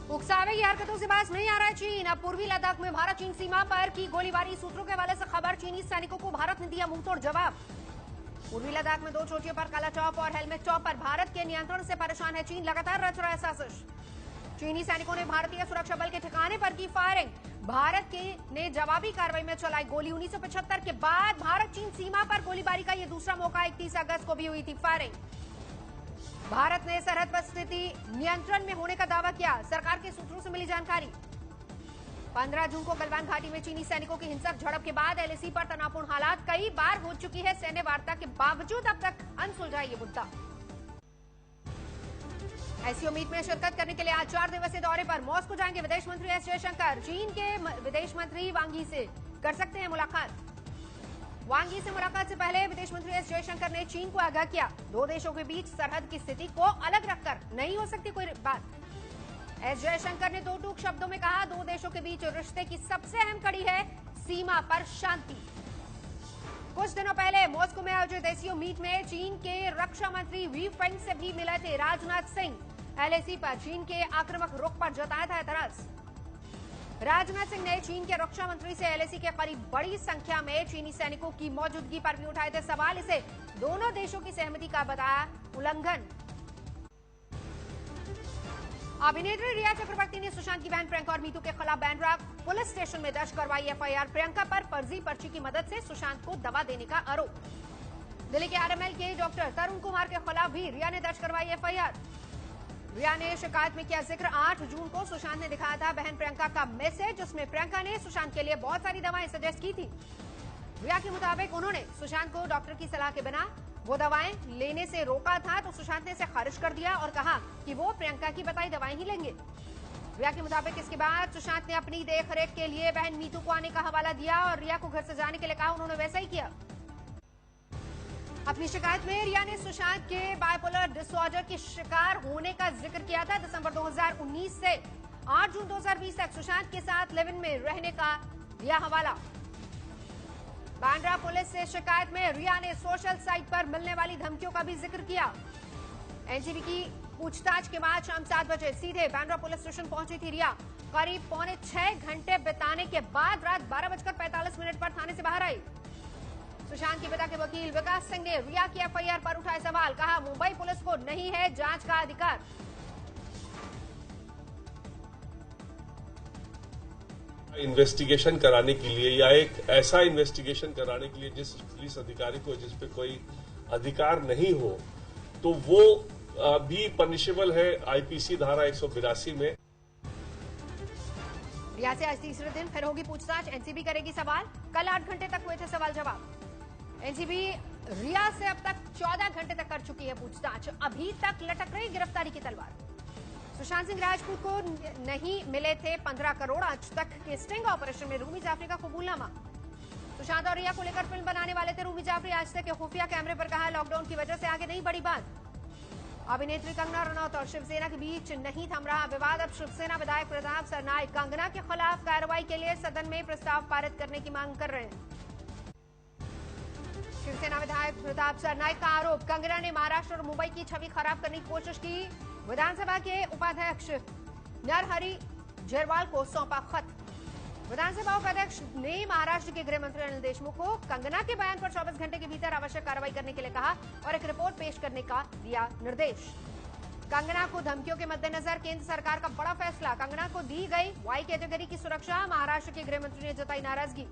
उकसावे की हरकतों से बाज नहीं आ रहा है चीन। अब पूर्वी लद्दाख में भारत चीन सीमा पर की गोलीबारी। सूत्रों के हवाले से खबर, चीनी सैनिकों को भारत ने दिया मुंहतोड़ जवाब। पूर्वी लद्दाख में 2 चोटियों पर काला टॉप और हेलमेट टॉप पर भारत के नियंत्रण से परेशान है चीन। लगातार रच रहा है साजिश। चीनी सैनिकों ने भारतीय सुरक्षा बल के ठिकाने पर की फायरिंग। भारत ने जवाबी कार्रवाई में चलाई गोली। 1975 के बाद भारत चीन सीमा पर गोलीबारी का यह दूसरा मौका। 31 अगस्त को भी हुई थी फायरिंग। भारत ने सरहद पर स्थिति नियंत्रण में होने का दावा किया। सरकार के सूत्रों से मिली जानकारी। 15 जून को गलवान घाटी में चीनी सैनिकों की हिंसक झड़प के बाद एलएसी पर तनावपूर्ण हालात कई बार हो चुकी है। सैन्य वार्ता के बावजूद अब तक अनसुलझा ये मुद्दा। एससीओ मीट में शिरकत करने के लिए आज 4 दिवसीय दौरे पर मॉस्को जाएंगे विदेश मंत्री एस जयशंकर। चीन के विदेश मंत्री वांग यी से कर सकते हैं मुलाकात। वांग यी से मुलाकात से पहले विदेश मंत्री एस जयशंकर ने चीन को आगाह किया, 2 देशों के बीच सरहद की स्थिति को अलग रखकर नहीं हो सकती कोई बात। एस जयशंकर ने 2 टूक शब्दों में कहा, 2 देशों के बीच रिश्ते की सबसे अहम कड़ी है सीमा पर शांति। कुछ दिनों पहले मॉस्को में आयोजित एससीओ मीट में चीन के रक्षा मंत्री वी फेंग से भी मिले थे राजनाथ सिंह। एलएसी पर चीन के आक्रामक रुख पर जताया था एतराज। राजनाथ सिंह ने चीन के रक्षा मंत्री से एलएसी के करीब बड़ी संख्या में चीनी सैनिकों की मौजूदगी पर भी उठाए थे सवाल। इसे दोनों देशों की सहमति का बताया उल्लंघन। अभिनेत्री रिया चक्रवर्ती ने सुशांत की बहन प्रियंका और मीतू के खिलाफ बैंड्रा पुलिस स्टेशन में दर्ज करवाई एफआईआर। प्रियंका पर फर्जी पर्ची की मदद से सुशांत को दवा देने का आरोप। दिल्ली के आरएमएल के डॉक्टर तरुण कुमार के खिलाफ भी रिया ने दर्ज करवाई एफआईआर। रिया ने शिकायत में किया जिक्र, 8 जून को सुशांत ने दिखाया था बहन प्रियंका का मैसेज, जिसमें प्रियंका ने सुशांत के लिए बहुत सारी दवाएं सजेस्ट की थी। रिया के मुताबिक उन्होंने सुशांत को डॉक्टर की सलाह के बिना वो दवाएं लेने से रोका था, तो सुशांत ने इसे खारिज कर दिया और कहा कि वो प्रियंका की बताई दवाएं ही लेंगे। रिया के मुताबिक इसके बाद सुशांत ने अपनी देखरेख के लिए बहन मीतू को आने का हवाला दिया और रिया को घर से जाने के लिए कहा। उन्होंने वैसा ही किया। अपनी शिकायत में रिया ने सुशांत के बाइपोलर डिसऑर्डर के शिकार होने का जिक्र किया था। दिसंबर 2019 से 8 जून 2020 तक सुशांत के साथ लिव इन में रहने का दिया हवाला। बांद्रा पुलिस से शिकायत में रिया ने सोशल साइट पर मिलने वाली धमकियों का भी जिक्र किया। एनसीबी की पूछताछ के बाद शाम 7 बजे सीधे बांद्रा पुलिस स्टेशन पहुंची थी रिया। करीब 5.25 घंटे बिताने के बाद रात 12:45 पर थाने से बाहर आई। सुशांत के पिता के वकील विकास सिंह ने रिया की एफआईआर पर उठाए सवाल, कहा मुंबई पुलिस को नहीं है जांच का अधिकार। इन्वेस्टिगेशन कराने के लिए या एक ऐसा इन्वेस्टिगेशन कराने के लिए जिस पुलिस अधिकारी को जिस पे कोई अधिकार नहीं हो, तो वो भी पनिशेबल है आईपीसी धारा 182 में। रिया से आज तीसरे दिन फिर होगी पूछताछ। एनसीबी करेगी सवाल। कल 8 घंटे तक हुए थे सवाल जवाब। एनसीबी रिया से अब तक 14 घंटे तक कर चुकी है पूछताछ। अभी तक लटक रही गिरफ्तारी की तलवार। सुशांत सिंह राजपूत को नहीं मिले थे 15 करोड़। आज तक के स्टिंग ऑपरेशन में रूमी जाफरी का कबूलनामा। सुशांत और रिया को लेकर फिल्म बनाने वाले थे रूमी जाफरी। आज तक के खुफिया कैमरे पर कहा लॉकडाउन की वजह से आगे नहीं बढ़ी बात। अभिनेत्री कंगना रनौत और शिवसेना के बीच नहीं थम रहा विवाद। अब शिवसेना विधायक प्रताप सरनाईक कंगना के खिलाफ कार्रवाई के लिए सदन में प्रस्ताव पारित करने की मांग कर रहे हैं। शिवसेना विधायक प्रताप सरनाईक का आरोप, कंगना ने महाराष्ट्र और मुंबई की छवि खराब करने की कोशिश की। विधानसभा के उपाध्यक्ष नरहरि झरवाल को सौंपा खत। विधानसभा उपाध्यक्ष ने महाराष्ट्र के गृह मंत्री अनिल देशमुख को कंगना के बयान पर 24 घंटे के भीतर आवश्यक कार्रवाई करने के लिए कहा और एक रिपोर्ट पेश करने का दिया निर्देश। कंगना को धमकियों के मद्देनजर केंद्र सरकार का बड़ा फैसला, कंगना को दी गई वाई कैटेगरी की सुरक्षा। महाराष्ट्र के गृह मंत्री ने जताई नाराजगी।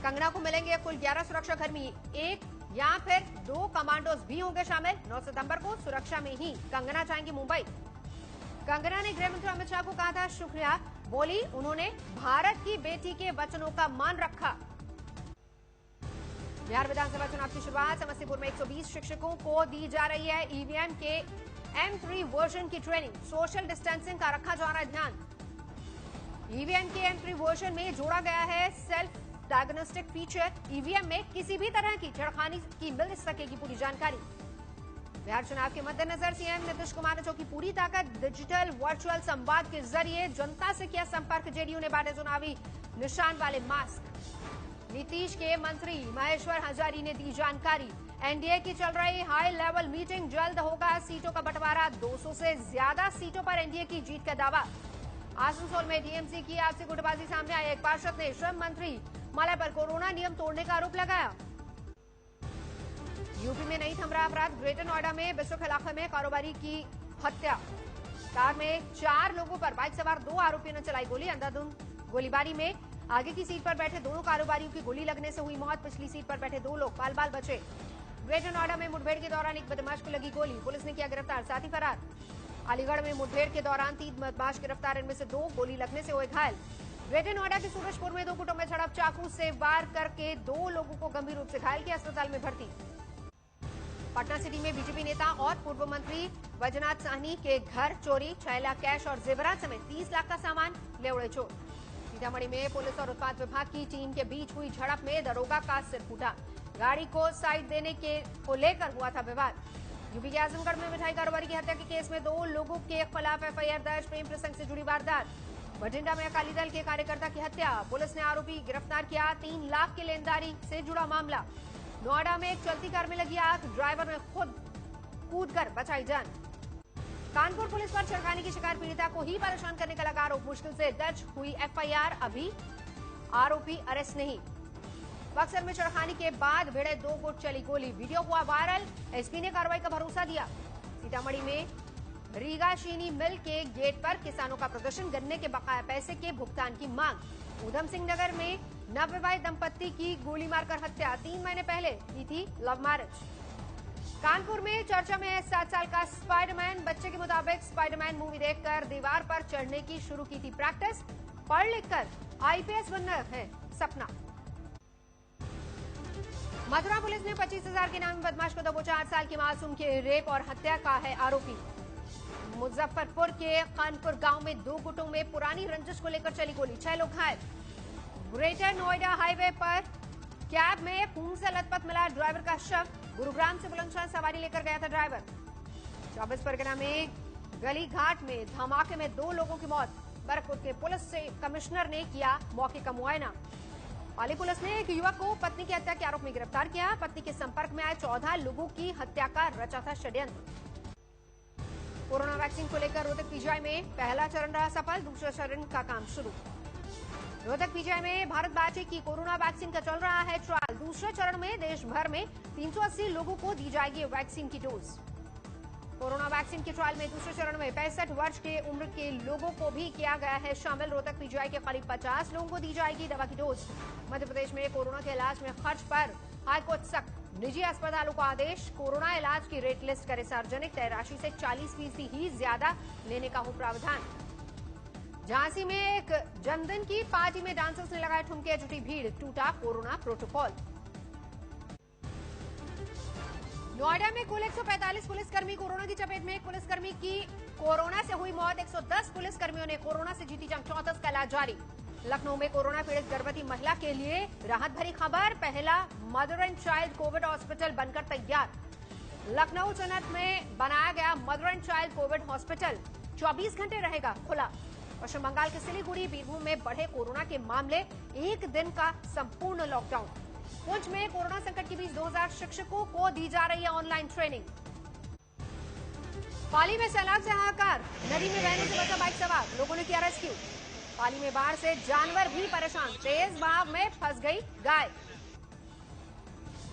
कंगना को मिलेंगे कुल 11 सुरक्षाकर्मी, 1 या फिर 2 कमांडोज भी होंगे शामिल। 9 सितंबर को सुरक्षा में ही कंगना जाएंगी मुंबई। कंगना ने गृह मंत्री अमित शाह को कहा था शुक्रिया, बोली उन्होंने भारत की बेटी के वचनों का मान रखा। बिहार विधानसभा चुनाव की शुरुआत समस्तीपुर में 120 शिक्षकों को दी जा रही है ईवीएम के M3 वर्जन की ट्रेनिंग। सोशल डिस्टेंसिंग का रखा जा रहा है ध्यान। ईवीएम के M3 वर्जन में जोड़ा गया है सेल्फ डायग्नोस्टिक फीचर। ईवीएम में किसी भी तरह की छेड़खानी की मिल सकेगी पूरी जानकारी। बिहार चुनाव के मद्देनजर सीएम नीतीश कुमार ने चौकी पूरी ताकत, डिजिटल वर्चुअल संवाद के जरिए जनता से किया संपर्क। जेडीयू ने बांटे चुनावी निशान वाले मास्क। नीतीश के मंत्री महेश्वर हजारी ने दी जानकारी, एनडीए की चल रही हाई लेवल मीटिंग, जल्द होगा सीटों का बंटवारा। 200 से ज्यादा सीटों पर एनडीए की जीत का दावा। आसनसोल में टीएमसी की आपसी गुटबाजी सामने आई। एक पार्षद ने श्रम मंत्री माला पर कोरोना नियम तोड़ने का आरोप लगाया। यूपी में नहीं थम रहा अपराध। ग्रेटर नोएडा में बिस्ट्रिक इलाके में कारोबारी की हत्या। कार में 4 लोगों पर बाइक सवार 2 आरोपियों ने चलाई गोली। अंधाधुंध गोलीबारी में आगे की सीट पर बैठे दोनों कारोबारियों की गोली लगने से हुई मौत। पिछली सीट पर बैठे 2 लोग बाल बाल बचे। ग्रेटर नोएडा में मुठभेड़ के दौरान एक बदमाश को लगी गोली, पुलिस ने किया गिरफ्तार, साथी फरार। अलीगढ़ में मुठभेड़ के दौरान 3 बदमाश गिरफ्तार, इनमें से 2 गोली लगने से हुए घायल। ग्रेटर नोएडा के सूरजपुर में 2 गुटों में झड़प, चाकू से वार करके 2 लोगों को गंभीर रूप से घायल किया, अस्पताल में भर्ती। पटना सिटी में बीजेपी नेता और पूर्व मंत्री वैजनाथ साहनी के घर चोरी, 6 लाख कैश और जेवरात समेत 30 लाख का सामान ले उड़े चोर। सीतामढ़ी में पुलिस और उत्पाद विभाग की टीम के बीच हुई झड़प में दरोगा का सिर फूटा। गाड़ी को साइड देने को लेकर हुआ था विवाद। यूपी के आजमगढ़ में मिठाई कारोबारी की हत्या के केस में 2 लोगों के खिलाफ एफआईआर दर्ज। प्रेम प्रसंग से जुड़ी वारदात। बठिंडा में अकाली दल के कार्यकर्ता की हत्या, पुलिस ने आरोपी गिरफ्तार किया। 3 लाख की लेनदारी से जुड़ा मामला। नोएडा में एक चलती कार में लगी आग, ड्राइवर ने खुद कूदकर बचाई जान। कानपुर पुलिस पर छेड़खानी की शिकार पीड़िता को ही परेशान करने का लगा आरोप। मुश्किल से दर्ज हुई एफआईआर, अभी आरोपी अरेस्ट नहीं। बक्सर में छेड़खानी के बाद भिड़े 2 गुट, चली गोली, वीडियो हुआ वायरल। एसपी ने कार्रवाई का भरोसा दिया। सीतामढ़ी में रीगा चीनी मिल के गेट पर किसानों का प्रदर्शन, गन्ने के बकाया पैसे के भुगतान की मांग। ऊधम सिंह नगर में नवविवाहित दंपत्ति की गोली मारकर हत्या, 3 महीने पहले की थी लव मैरिज। कानपुर में चर्चा में है 7 साल का स्पाइडरमैन। बच्चे के मुताबिक स्पाइडरमैन मूवी देखकर दीवार पर चढ़ने की शुरू की थी प्रैक्टिस। पढ़ लिखकर आईपीएस बनना है सपना। मथुरा पुलिस ने 25,000 के नामी बदमाश को दबोचा। 8 साल की मासूम के रेप और हत्या का है आरोपी। मुजफ्फरपुर के खानपुर गांव में 2 गुटों में पुरानी रंजिश को लेकर चली गोली, 6 लोग घायल। ग्रेटर नोएडा हाईवे पर कैब में खून से लथपथ मिला ड्राइवर का शव। गुरुग्राम से बुलंदशहर सवारी लेकर गया था ड्राइवर। 24 परगना में गली घाट में धमाके में 2 लोगों की मौत। बरकपुर के पुलिस से कमिश्नर ने किया मौके का मुआयना। पाली पुलिस ने एक युवक को पत्नी की हत्या के आरोप में गिरफ्तार किया। पत्नी के संपर्क में आए 14 लोगों की हत्या का रचा था षड्यंत्र। कोरोना वैक्सीन को लेकर रोहतक पीजीआई में पहला चरण रहा सफल, दूसरा चरण का काम शुरू। रोहतक पीजीआई में भारत बायोटेक की कोरोना वैक्सीन का चल रहा है ट्रायल। दूसरे चरण में देश भर में 380 लोगों को दी जाएगी वैक्सीन की डोज। कोरोना वैक्सीन के ट्रायल में दूसरे चरण में 65 वर्ष के उम्र के लोगों को भी किया गया है शामिल। रोहतक पीजीआई के करीब 50 लोगों को दी जाएगी दवा की डोज। मध्य प्रदेश में कोरोना के इलाज में खर्च पर हाईकोर्ट सख्त, निजी अस्पतालों को आदेश। कोरोना इलाज की रेट लिस्ट करे सार्वजनिक, तय राशि से 40% ही ज्यादा लेने का हो प्रावधान। झांसी में एक जन्मदिन की पार्टी में डांसर्स ने लगाए ठुमके, जुटी भीड़, टूटा कोरोना प्रोटोकॉल। नोएडा में कुल 145 पुलिसकर्मी कोरोना की चपेट में। एक पुलिसकर्मी की कोरोना से हुई मौत। 110 पुलिसकर्मियों ने कोरोना से जीती जंग, 34 का इलाज जारी। लखनऊ में कोरोना पीड़ित गर्भवती महिला के लिए राहत भरी खबर, पहला mother and child Covid hospital बनकर तैयार। लखनऊ चनत में बनाया गया mother and child Covid hospital 24 घंटे रहेगा खुला। पश्चिम बंगाल के सिलीगुड़ी, बीरभूम में बढ़े कोरोना के मामले, 1 दिन का संपूर्ण लॉकडाउन। पुंछ में कोरोना संकट के बीच 2000 शिक्षकों को दी जा रही है ऑनलाइन ट्रेनिंग। पाली में सैलाब से हाहाकार, नदी में बहने से बचा बाइक सवार, लोगों ने किया रेस्क्यू। पाली में बाढ़ से जानवर भी परेशान, तेज बहाव में फंस गई गाय।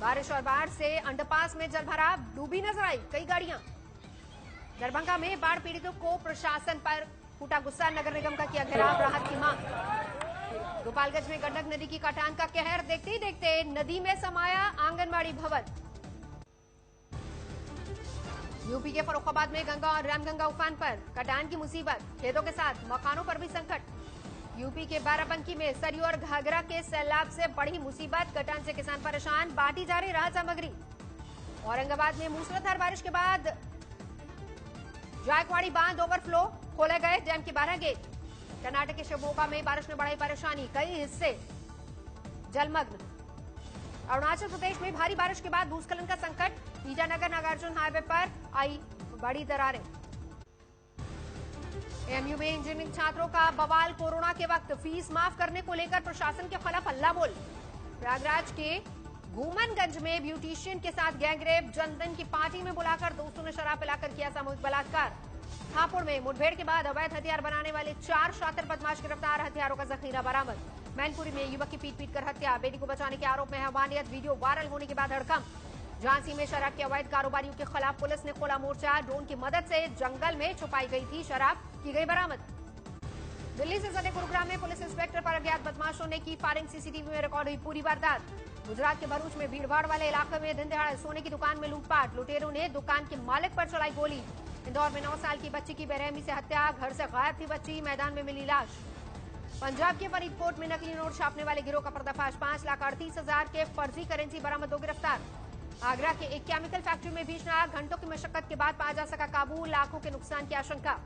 बारिश और बाढ़ से अंडरपास में जलभराव, डूबी नजर आई कई गाड़ियां। दरभंगा में बाढ़ पीड़ितों को प्रशासन पर फूटा गुस्सा, नगर निगम का किया घेराव, राहत की मांग। गोपालगंज में गंडक नदी की कटान का कहर, देखते ही देखते नदी में समाया आंगनबाड़ी भवन। यूपी के फर्रुखाबाद में गंगा और रामगंगा उफान पर, कटान की मुसीबत, खेतों के साथ मकानों पर भी संकट। यूपी के बाराबंकी में सरयू और घाघरा के सैलाब से बढ़ी मुसीबत, कटान से किसान परेशान, बांटी जा रही राहत सामग्री। औरंगाबाद में मूसलाधार बारिश के बाद जायकवाड़ी बांध ओवरफ्लो, खोले गए डैम के 12 गेट। कर्नाटक के शिवमोगा में बारिश ने बढ़ाई परेशानी, कई हिस्से जलमग्न। अरुणाचल प्रदेश में भारी बारिश के बाद भूस्खलन का संकट, ईटानगर नागार्जुन हाईवे पर आई बड़ी दरारें। एएमयू में इंजीनियरिंग छात्रों का बवाल, कोरोना के वक्त फीस माफ करने को लेकर प्रशासन के खिलाफ हल्ला बोल। प्रयागराज के घूमनगंज में ब्यूटिशियन के साथ गैंगरेप, जन्मदिन की पार्टी में बुलाकर दोस्तों ने शराब पिलाकर किया सामूहिक बलात्कार। हापुड़ में मुठभेड़ के बाद अवैध हथियार बनाने वाले 4 शातिर बदमाश गिरफ्तार, हथियारों का जखीरा बरामद। मैनपुरी में युवक की पीट कर हत्या, बेटी को बचाने के आरोप में हैवानियत, वीडियो वायरल होने के बाद हड़कंप। झांसी में शराब के अवैध कारोबारियों के खिलाफ पुलिस ने खोला मोर्चा, ड्रोन की मदद से जंगल में छुपाई गई थी शराब, की गई बरामद। दिल्ली से सटे गुरुग्राम में पुलिस इंस्पेक्टर पर अज्ञात बदमाशों ने की फायरिंग, सीसीटीवी में रिकॉर्ड हुई पूरी वारदात। गुजरात के भरूच में भीड़भाड़ वाले इलाके में दिन दहाड़े सोने की दुकान में लूटपाट, लुटेरों ने दुकान के मालिक पर चलाई गोली। इंदौर में 9 साल की बच्ची की बेरहमी से हत्या, घर से गायब थी बच्ची, मैदान में मिली लाश। पंजाब के फरीदकोट में नकली नोट छापने वाले गिरोह का पर्दाफाश, 5,38,000 के फर्जी करेंसी बरामद, 2 गिरफ्तार। आगरा के एक केमिकल फैक्ट्री में भीषण आग, घंटों की मशक्कत के बाद पाया जा सका काबू, लाखों के नुकसान की आशंका।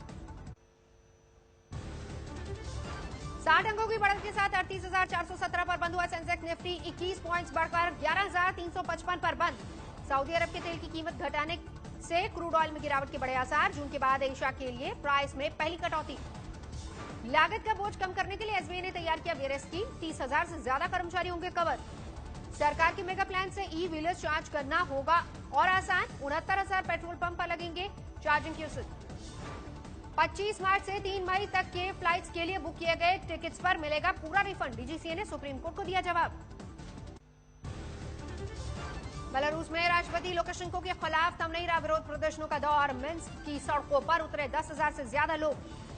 60 अंकों की बढ़त के साथ 38,417 पर बंद हुआ सेंसेक्स, निफ्टी 21 पॉइंट्स बढ़कर 11,355 पर बंद। सऊदी अरब के तेल की कीमत घटाने से क्रूड ऑयल में गिरावट के बड़े आसार, जून के बाद एशिया के लिए प्राइस में पहली कटौती। लागत का बोझ कम करने के लिए एसबीआई ने तैयार किया वेरियस स्कीम, 30,000 से ज्यादा कर्मचारी होंगे कवर। सरकार के मेगा प्लान से ई व्हीलर्स चार्ज करना होगा और आसान, 69,000 पेट्रोल पंप पर लगेंगे चार्जिंग क्यूसेक। 25 मार्च से 3 मई तक के फ्लाइट्स के लिए बुक किए गए टिकट्स पर मिलेगा पूरा रिफंड, डीजीसीए ने सुप्रीम कोर्ट को दिया जवाब। बेलारूस में राष्ट्रपति लुकाशेंको के खिलाफ थम नहीं रहा विरोध प्रदर्शनों का दौर, मिन्स्क की सड़कों पर उतरे 10,000 से ज्यादा लोग।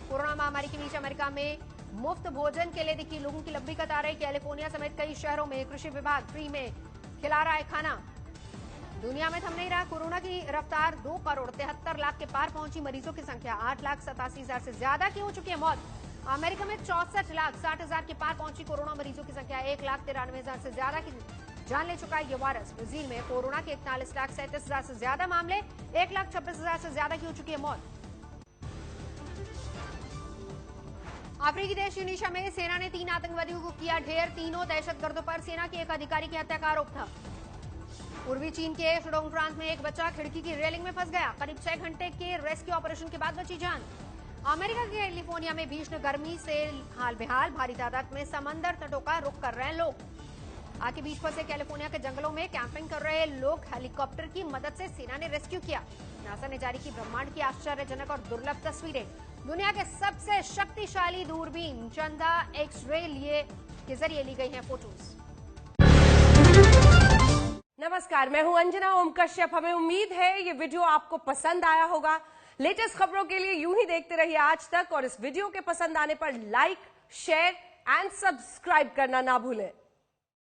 कोरोना महामारी के बीच अमेरिका में मुफ्त भोजन के लिए दिखी लोगों की लंबी कतारें, कैलिफोर्निया समेत कई शहरों में कृषि विभाग फ्री में खिला रहा है खाना। दुनिया में थम नहीं रहा कोरोना की रफ्तार, 2 करोड़ 73 लाख के पार पहुंची मरीजों की संख्या, 8,87,000 से ज्यादा की हो चुकी है मौत। अमेरिका में 64,60,000 के पार पहुंची कोरोना मरीजों की संख्या, 1,93,000 से ज्यादा की जान ले चुका है ये वायरस। ब्राजील में कोरोना के 41,37,000 से ज्यादा मामले, 1,26,000 से ज्यादा की हो चुकी है मौत। अफ्रीकी देश ट्यूनीशिया में सेना ने 3 आतंकवादियों को किया ढेर, तीनों दहशतगर्दों पर सेना के एक अधिकारी की हत्या का आरोप था। पूर्वी चीन के शुडोंग प्रांत में एक बच्चा खिड़की की रेलिंग में फंस गया, करीब 6 घंटे के रेस्क्यू ऑपरेशन के बाद बची जान। अमेरिका के कैलिफोर्निया में भीषण गर्मी से हाल बेहाल, भारी तादाद में समंदर तटों का रुख कर रहे हैं लोग। आग के बीच फंसे कैलिफोर्निया के जंगलों में कैंपिंग कर रहे लोग हेलीकॉप्टर की मदद से सेना ने रेस्क्यू किया। नासा ने जारी की ब्रह्मांड की आश्चर्यजनक और दुर्लभ तस्वीरें। दुनिया के सबसे शक्तिशाली दूरबीन चंदा एक्स-रे के जरिए ली गई हैं फोटोज। नमस्कार, मैं हूं अंजना ओम कश्यप। हमें उम्मीद है ये वीडियो आपको पसंद आया होगा। लेटेस्ट खबरों के लिए यूं ही देखते रहिए आज तक, और इस वीडियो के पसंद आने पर लाइक, शेयर एंड सब्सक्राइब करना ना भूलें।